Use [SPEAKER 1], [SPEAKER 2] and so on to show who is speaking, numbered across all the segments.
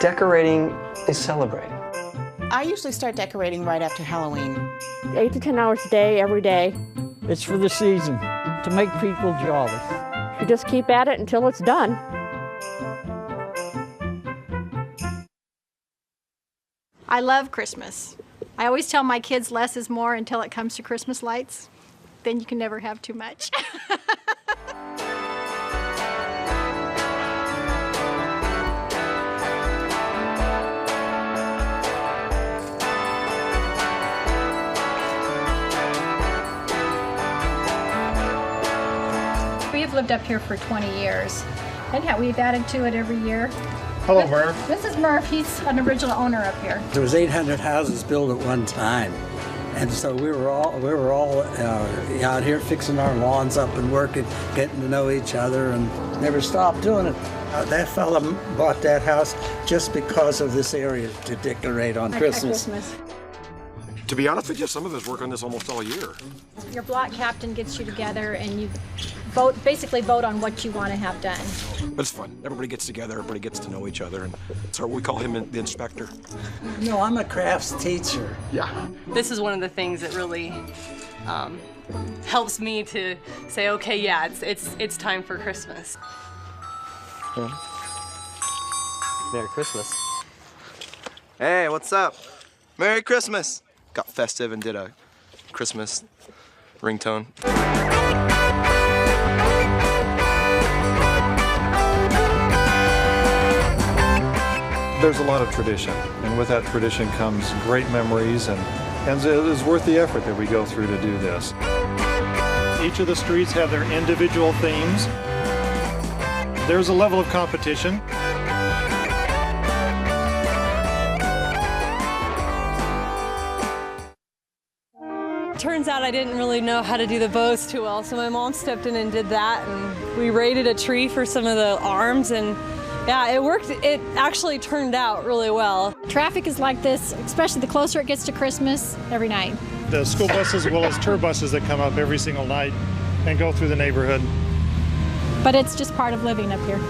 [SPEAKER 1] Decorating is celebrating.
[SPEAKER 2] I usually start decorating right after Halloween.
[SPEAKER 3] 8 to 10 hours a day, every day.
[SPEAKER 4] It's for the season, to make people jolly.
[SPEAKER 3] You just keep at it until it's done.
[SPEAKER 5] I love Christmas. I always tell my kids less is more until it comes to Christmas lights. Then you can never have too much. We've lived up here for 20 years. And yeah, we've added to it every year.
[SPEAKER 6] Hello, Murph.
[SPEAKER 5] This is Murph. He's an original owner up here.
[SPEAKER 7] There was 800 houses built at one time, and so we were all out here fixing our lawns up and working, getting to know each other, and never stopped doing it. That fella bought that house just because of this area to decorate on Christmas.
[SPEAKER 6] To be honest with you, some of us work on this almost all year.
[SPEAKER 5] Your block captain gets you together and you basically vote on what you want to have done.
[SPEAKER 6] But it's fun. Everybody gets together, everybody gets to know each other, and so we call him the inspector.
[SPEAKER 7] No, I'm a crafts teacher.
[SPEAKER 6] Yeah.
[SPEAKER 8] This is one of the things that really helps me to say, okay, yeah, it's time for Christmas.
[SPEAKER 9] Merry Christmas. Hey, what's up? Merry Christmas. Got festive and did a Christmas ringtone.
[SPEAKER 10] There's a lot of tradition, and with that tradition comes great memories, and it is worth the effort that we go through to do this. Each of the streets have their individual themes. There's a level of competition.
[SPEAKER 8] Turns out I didn't really know how to do the bows too well, so my mom stepped in and did that, and we raided a tree for some of the arms, and yeah, it worked. It actually turned out really well.
[SPEAKER 5] Traffic is like this, especially the closer it gets to Christmas, every night.
[SPEAKER 10] The school buses as well as tour buses that come up every single night and go through the neighborhood.
[SPEAKER 5] But it's just part of living up here.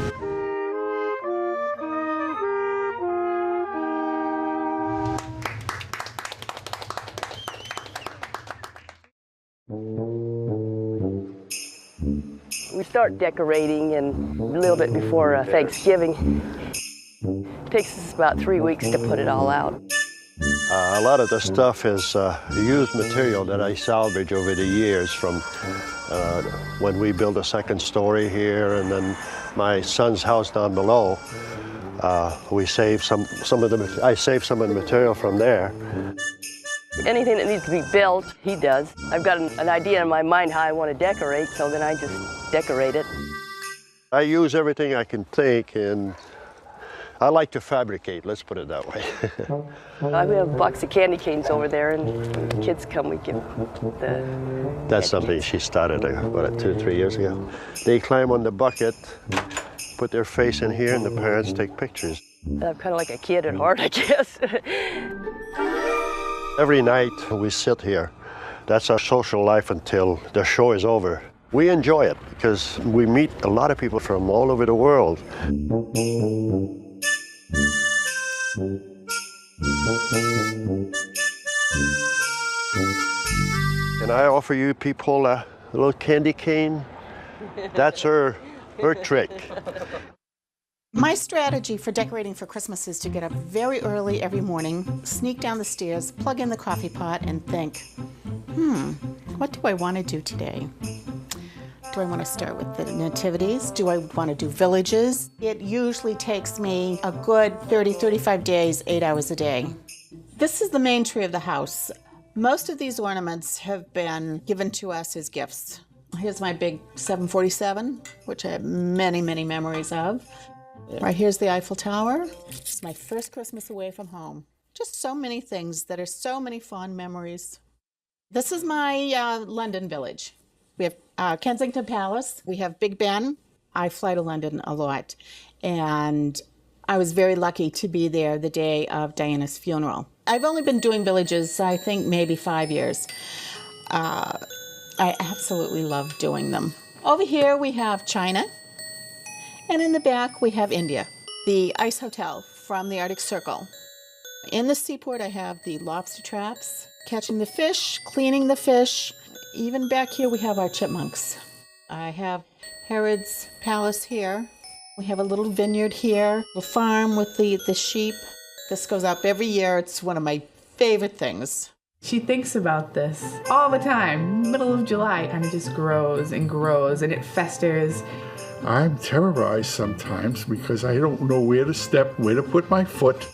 [SPEAKER 3] We start decorating and a little bit before Thanksgiving. It takes us about 3 weeks to put it all out.
[SPEAKER 11] A lot of the stuff is used material that I salvage over the years from when we built a second story here, and then my son's house down below. We saved I saved some of the material from there.
[SPEAKER 3] Anything that needs to be built, he does. I've got an idea in my mind how I want to decorate, so then I just decorate it.
[SPEAKER 11] I use everything I can think, and I like to fabricate, let's put it that way.
[SPEAKER 3] We have a box of candy canes over there, and when the kids come, we give the...
[SPEAKER 11] That's something she started, about 2 or 3 years ago. They climb on the bucket, put their face in here, and the parents take pictures.
[SPEAKER 3] I'm kind of like a kid at heart, I guess.
[SPEAKER 11] Every night we sit here. That's our social life until the show is over. We enjoy it because we meet a lot of people from all over the world. And I offer you people a little candy cane. That's her trick.
[SPEAKER 2] My strategy for decorating for Christmas is to get up very early every morning, sneak down the stairs, plug in the coffee pot, and think, what do I want to do today? Do I want to start with the nativities? Do I want to do villages? It usually takes me a good 30, 35 days, 8 hours a day. This is the main tree of the house. Most of these ornaments have been given to us as gifts. Here's my big 747, which I have many, many memories of. Right here's the Eiffel Tower. It's my first Christmas away from home. Just so many things that are so many fond memories. This is my London village. We have Kensington Palace. We have Big Ben. I fly to London a lot. And I was very lucky to be there the day of Diana's funeral. I've only been doing villages, I think, maybe 5 years. I absolutely love doing them. Over here we have China. And in the back, we have India. The Ice Hotel from the Arctic Circle. In the seaport, I have the lobster traps, catching the fish, cleaning the fish. Even back here, we have our chipmunks. I have Herod's Palace here. We have a little vineyard here, a farm with the sheep. This goes up every year. It's one of my favorite things.
[SPEAKER 12] She thinks about this all the time, middle of July, and it just grows and grows and it festers.
[SPEAKER 13] I'm terrorized sometimes because I don't know where to step, where to put my foot.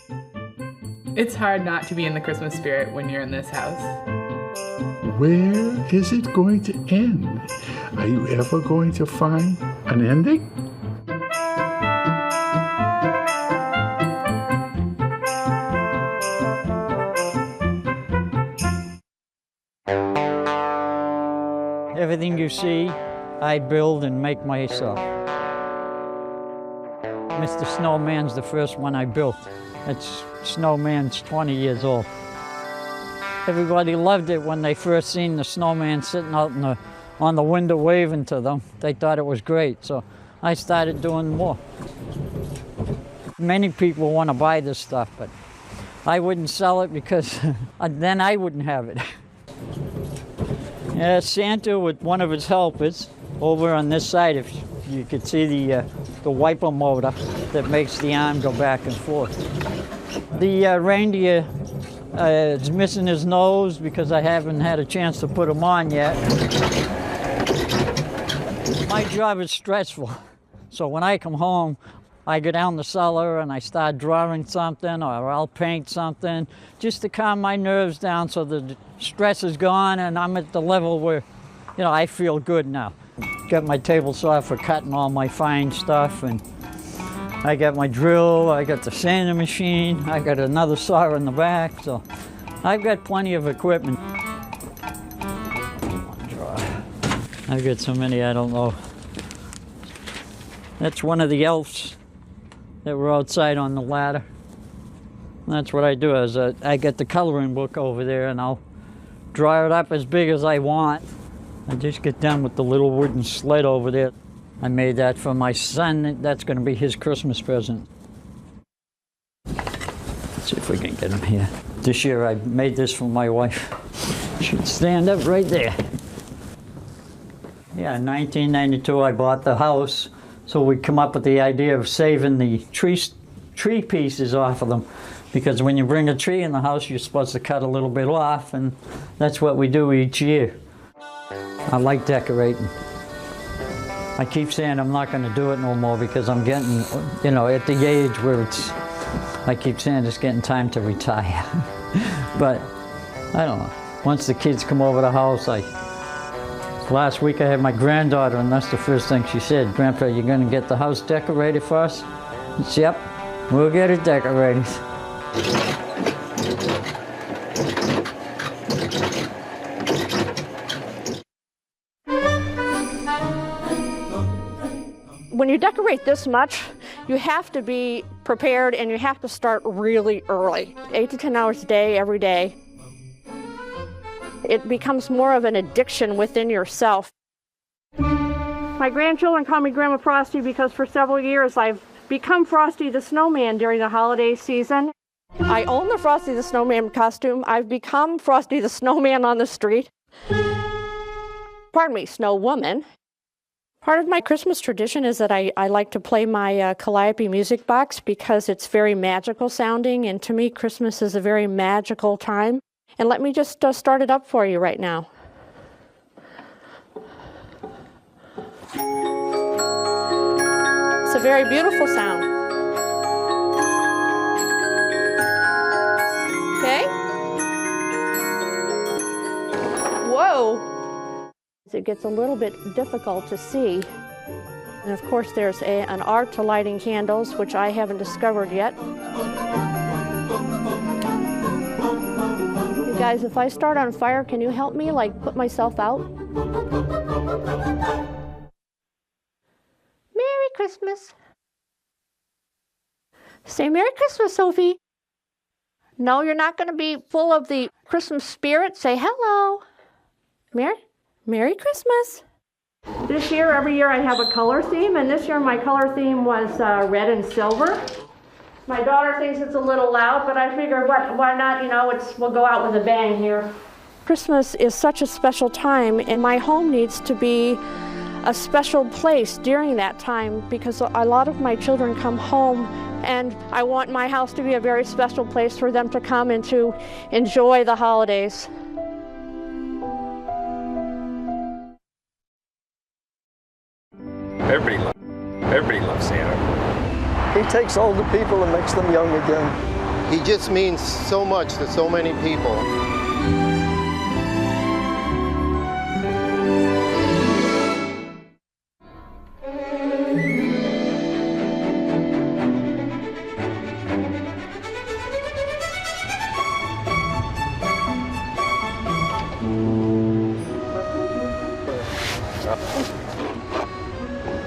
[SPEAKER 12] It's hard not to be in the Christmas spirit when you're in this house.
[SPEAKER 13] Where is it going to end? Are you ever going to find an ending?
[SPEAKER 4] Everything you see, I build and make myself. Mr. Snowman's the first one I built. It's Snowman's 20 years old. Everybody loved it when they first seen the snowman sitting out on the window waving to them. They thought it was great, so I started doing more. Many people want to buy this stuff, but I wouldn't sell it because then I wouldn't have it. Yeah, Santa with one of his helpers over on this side, if you could see the wiper motor that makes the arm go back and forth. The reindeer is missing his nose because I haven't had a chance to put him on yet. My job is stressful, so when I come home, I go down the cellar and I start drawing something, or I'll paint something, just to calm my nerves down so the stress is gone and I'm at the level where, you know, I feel good now. Got my table saw for cutting all my fine stuff, and I got my drill, I got the sanding machine, I got another saw in the back, so I've got plenty of equipment. I've got so many I don't know. That's one of the elves that were outside on the ladder. And that's what I do is I get the coloring book over there and I'll draw it up as big as I want. I just get done with the little wooden sled over there. I made that for my son. That's going to be his Christmas present. Let's see if we can get him here. This year I made this for my wife. Should stand up right there. Yeah, in 1992 I bought the house. So we come up with the idea of saving the tree pieces off of them, because when you bring a tree in the house, you're supposed to cut a little bit off, and that's what we do each year. I like decorating. I keep saying I'm not going to do it no more because I'm getting, you know, at the age where I keep saying it's getting time to retire. But I don't know. Once the kids come over the house, last week I had my granddaughter, and that's the first thing she said, "Grandpa, you're going to get the house decorated for us?" I said, "Yep, we'll get it decorated."
[SPEAKER 14] When you decorate this much, you have to be prepared and you have to start really early, 8 to 10 hours a day, every day. It becomes more of an addiction within yourself. My grandchildren call me Grandma Frosty because for several years I've become Frosty the Snowman during the holiday season. I own the Frosty the Snowman costume. I've become Frosty the Snowman on the street. Pardon me, Snow Woman. Part of my Christmas tradition is that I like to play my Calliope music box because it's very magical sounding, and to me Christmas is a very magical time. And let me just start it up for you right now. It's a very beautiful sound. Okay? Whoa! It gets a little bit difficult to see. And of course there's an art to lighting candles, which I haven't discovered yet. Guys, if I start on fire, can you help me, like, put myself out? Merry Christmas. Say Merry Christmas, Sophie. No, you're not going to be full of the Christmas spirit. Say hello. Merry Christmas. This year, every year I have a color theme, and this year my color theme was red and silver. My daughter thinks it's a little loud, but I figured, why not, we'll go out with a bang here. Christmas is such a special time, and my home needs to be a special place during that time because a lot of my children come home, and I want my house to be a very special place for them to come and to enjoy the holidays.
[SPEAKER 15] Everybody loves Santa.
[SPEAKER 1] He takes older people and makes them young again.
[SPEAKER 11] He just means so much to so many people.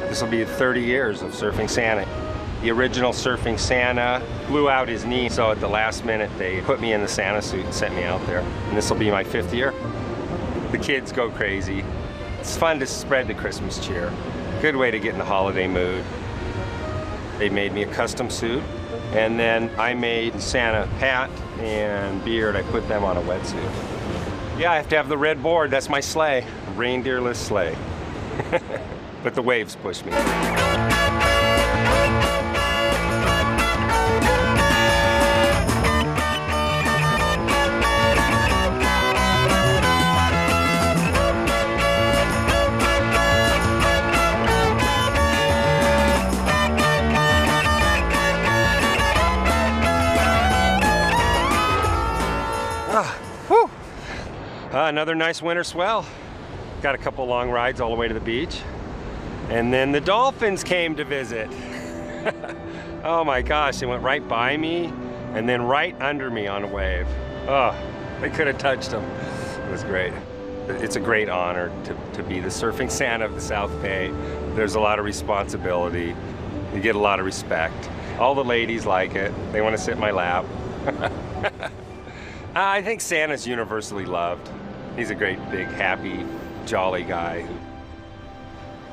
[SPEAKER 15] This will be 30 years of Surfing Santa. The original Surfing Santa blew out his knee, so at the last minute they put me in the Santa suit and sent me out there. And this will be my 5th year. The kids go crazy. It's fun to spread the Christmas cheer. Good way to get in the holiday mood. They made me a custom suit, and then I made Santa hat and beard. I put them on a wetsuit. Yeah, I have to have the red board. That's my sleigh, reindeerless sleigh. But the waves push me. Another nice winter swell. Got a couple long rides all the way to the beach. And then the dolphins came to visit. Oh my gosh, they went right by me and then right under me on a wave. Oh, I could have touched them. It was great. It's a great honor to be the Surfing Santa of the South Bay. There's a lot of responsibility. You get a lot of respect. All the ladies like it. They want to sit in my lap. I think Santa's universally loved. He's a great, big, happy, jolly guy.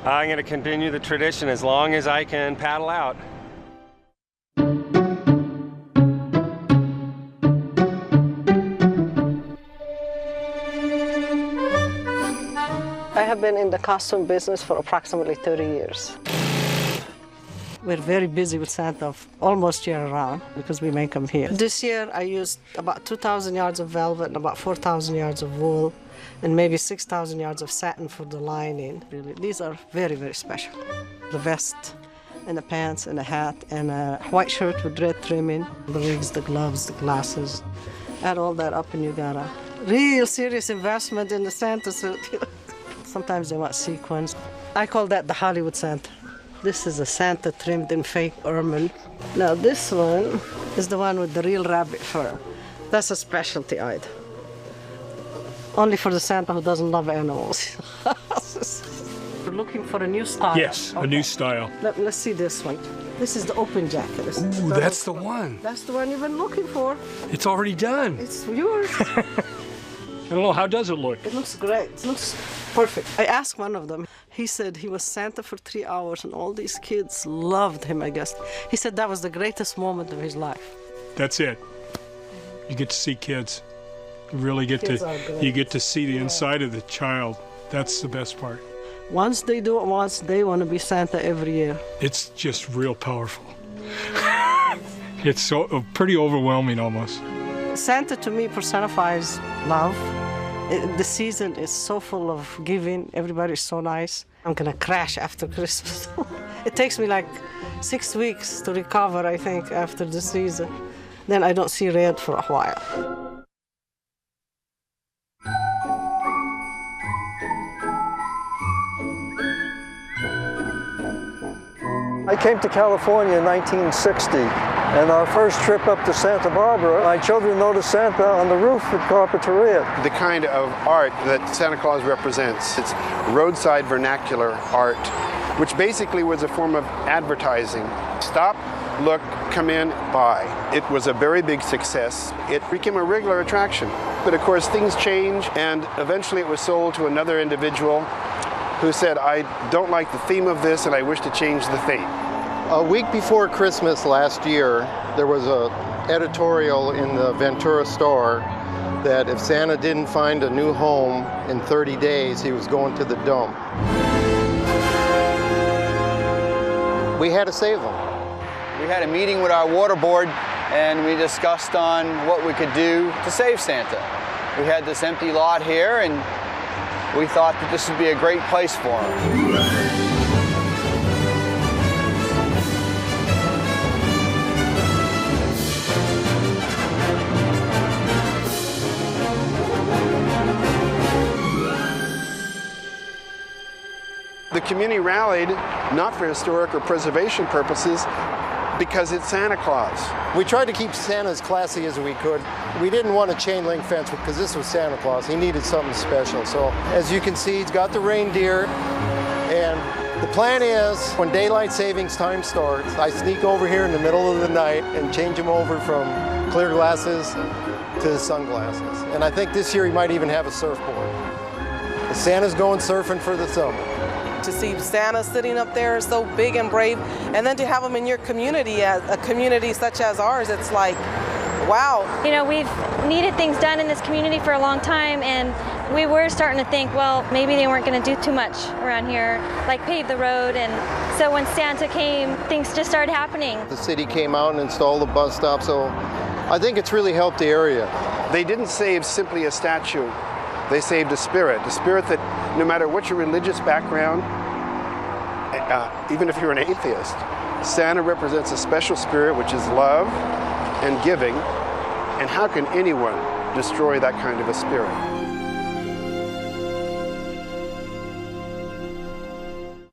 [SPEAKER 15] I'm going to continue the tradition as long as I can paddle out.
[SPEAKER 16] I have been in the costume business for approximately 30 years. We're very busy with Santa almost year-round because we make them here. This year I used about 2,000 yards of velvet and about 4,000 yards of wool and maybe 6,000 yards of satin for the lining. Really, these are very, very special. The vest and the pants and the hat and a white shirt with red trimming, the wigs, the gloves, the glasses. Add all that up and you got a real serious investment in the Santa suit. Sometimes they want sequins. I call that the Hollywood Santa. This is a Santa trimmed in fake ermine. Now this one is the one with the real rabbit fur. That's a specialty item. Only for the Santa who doesn't love animals. We're looking for a new style.
[SPEAKER 17] Yes, a new style.
[SPEAKER 16] Let's see this one. This is the open jacket.
[SPEAKER 17] Ooh, that's the one.
[SPEAKER 16] That's the one you've been looking for.
[SPEAKER 17] It's already done.
[SPEAKER 16] It's yours.
[SPEAKER 17] I don't know, how does it look?
[SPEAKER 16] It looks great. It looks perfect. I asked one of them. He said he was Santa for 3 hours and all these kids loved him, I guess. He said that was the greatest moment of his life.
[SPEAKER 17] That's it. You get to see kids. You really get to see the inside of the child. That's the best part.
[SPEAKER 16] Once they do it once, they want to be Santa every year.
[SPEAKER 17] It's just real powerful. It's so pretty overwhelming almost.
[SPEAKER 16] Santa to me personifies love. The season is so full of giving. Everybody's so nice. I'm gonna crash after Christmas. It takes me like 6 weeks to recover, I think, after the season. Then I don't see red for a while.
[SPEAKER 1] I came to California in 1960, and our first trip up to Santa Barbara, my children noticed Santa on the roof at Carpinteria.
[SPEAKER 18] The kind of art that Santa Claus represents, it's roadside vernacular art, which basically was a form of advertising. Stop, look, come in, buy. It was a very big success. It became a regular attraction. But of course, things change, and eventually it was sold to another individual who said, I don't like the theme of this and I wish to change the theme.
[SPEAKER 11] A week before Christmas last year, there was an editorial in the Ventura Star that if Santa didn't find a new home in 30 days, he was going to the dump. We had to save them.
[SPEAKER 19] We had a meeting with our water board and we discussed on what we could do to save Santa. We had this empty lot here and we thought that this would be a great place for him.
[SPEAKER 18] The community rallied, not for historic or preservation purposes, because it's Santa Claus.
[SPEAKER 11] We tried to keep Santa as classy as we could. We didn't want a chain link fence because this was Santa Claus. He needed something special. So as you can see, he's got the reindeer. And the plan is when daylight savings time starts, I sneak over here in the middle of the night and change him over from clear glasses to sunglasses. And I think this year he might even have a surfboard. Santa's going surfing for the summer.
[SPEAKER 20] To see Santa sitting up there so big and brave, and then to have him in your community, as a community such as ours, it's like, wow.
[SPEAKER 21] You know, we've needed things done in this community for a long time, and we were starting to think, well, maybe they weren't going to do too much around here, like pave the road. And so when Santa came, things just started happening.
[SPEAKER 11] The city came out and installed the bus stop, so I think it's really helped the area.
[SPEAKER 18] They didn't save simply a statue. They saved a spirit that no matter what your religious background, even if you're an atheist, Santa represents a special spirit which is love and giving, and how can anyone destroy that kind of a spirit?